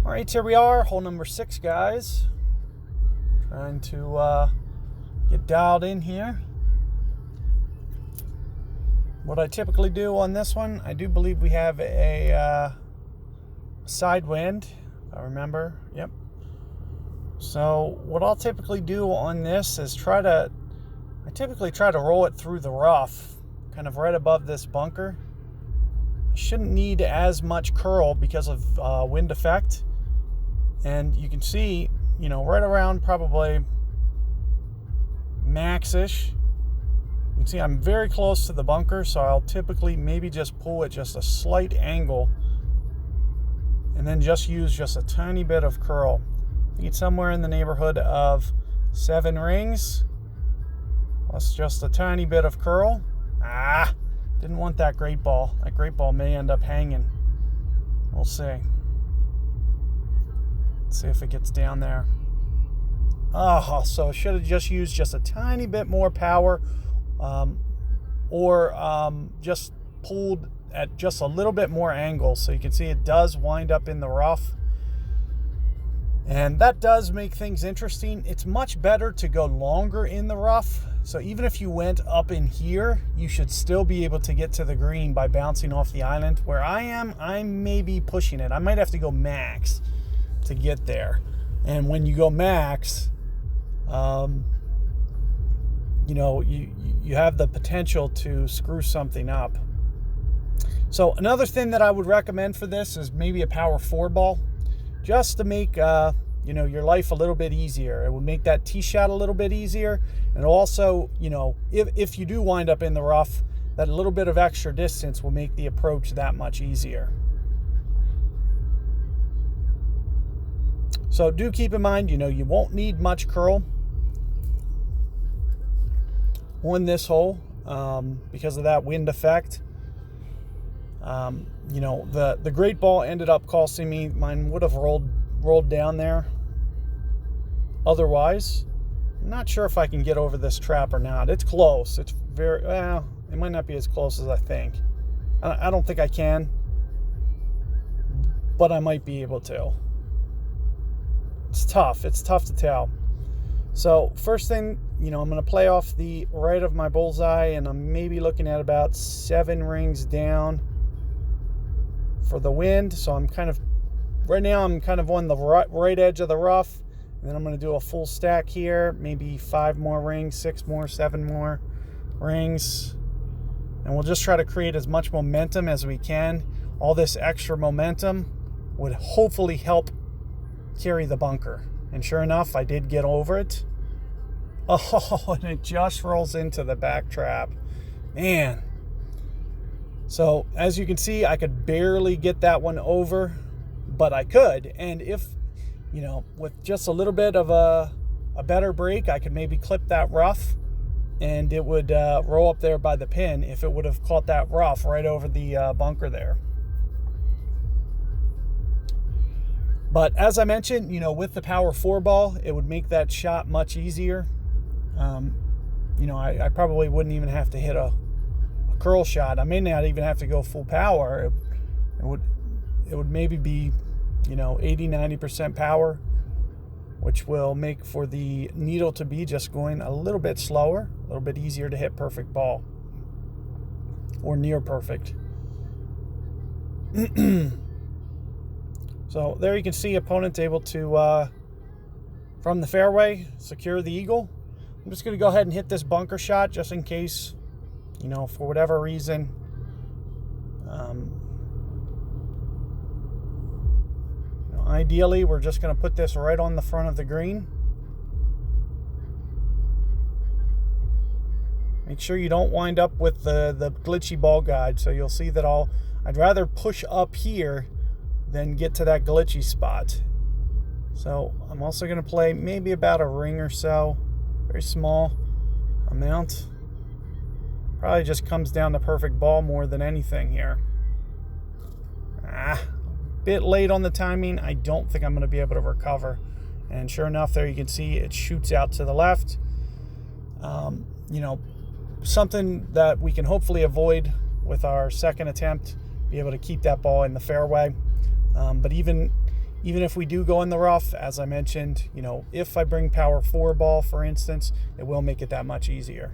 All right, here we are, hole number 6, guys. Trying to get dialed in here. What I typically do on this one, I do believe we have a side wind, if I remember. Yep. So what I'll typically do on this is I typically try to roll it through the rough, kind of right above this bunker. Shouldn't need as much curl because of wind effect. And you can see, right around probably max-ish. You can see I'm very close to the bunker, so I'll typically maybe just pull it just a slight angle and then just use just a tiny bit of curl. I think it's somewhere in the neighborhood of 7 rings plus just a tiny bit of curl. Didn't want that great ball. That great ball may end up hanging. We'll see. Let's see if it gets down there. So I should have just used just a tiny bit more power, or just pulled at just a little bit more angle. So you can see it does wind up in the rough. And that does make things interesting. It's much better to go longer in the rough. So even if you went up in here, you should still be able to get to the green by bouncing off the island. Where I may be pushing it. I might have to go max to get there. And when you go max, you have the potential to screw something up. So another thing that I would recommend for this is maybe a power 4 ball, just to make your life a little bit easier. It would make that tee shot a little bit easier, and also if you do wind up in the rough, that little bit of extra distance will make the approach that much easier. So do keep in mind, you won't need much curl on this hole because of that wind effect. The great ball ended up costing me. Mine would have rolled down there. Otherwise, I'm not sure if I can get over this trap or not. It's close. It's it might not be as close as I think. I don't think I can, but I might be able to. It's tough. It's tough to tell. So first thing, I'm going to play off the right of my bullseye, and I'm maybe looking at about 7 rings down for the wind. So right now I'm kind of on the right edge of the rough, and then I'm going to do a full stack here, maybe 5 more rings, 6 more, 7 more rings, and we'll just try to create as much momentum as we can. All this extra momentum would hopefully help carry the bunker. And sure enough, I did get over it. And it just rolls into the back trap. Man. So as you can see, I could barely get that one over, but I could. And if, with just a little bit of a better break, I could maybe clip that rough, and it would roll up there by the pin if it would have caught that rough right over the bunker there. But as I mentioned, with the power 4 ball, it would make that shot much easier. I probably wouldn't even have to hit a curl shot. I may not even have to go full power. It would maybe be, 80-90% power, which will make for the needle to be just going a little bit slower, a little bit easier to hit perfect ball, or near perfect. So there you can see opponent's able to, from the fairway, secure the eagle. I'm just going to go ahead and hit this bunker shot just in case, for whatever reason, ideally we're just going to put this right on the front of the green. Make sure you don't wind up with the glitchy ball guide. So you'll see that I'd rather push up here than get to that glitchy spot. So I'm also going to play maybe about a ring or so, very small amount. Probably just comes down to perfect ball more than anything here. Bit late on the timing. I don't think I'm going to be able to recover. And sure enough, there you can see it shoots out to the left. Something that we can hopefully avoid with our second attempt, be able to keep that ball in the fairway. But even Even if we do go in the rough, as I mentioned, if I bring power 4 ball, for instance, it will make it that much easier.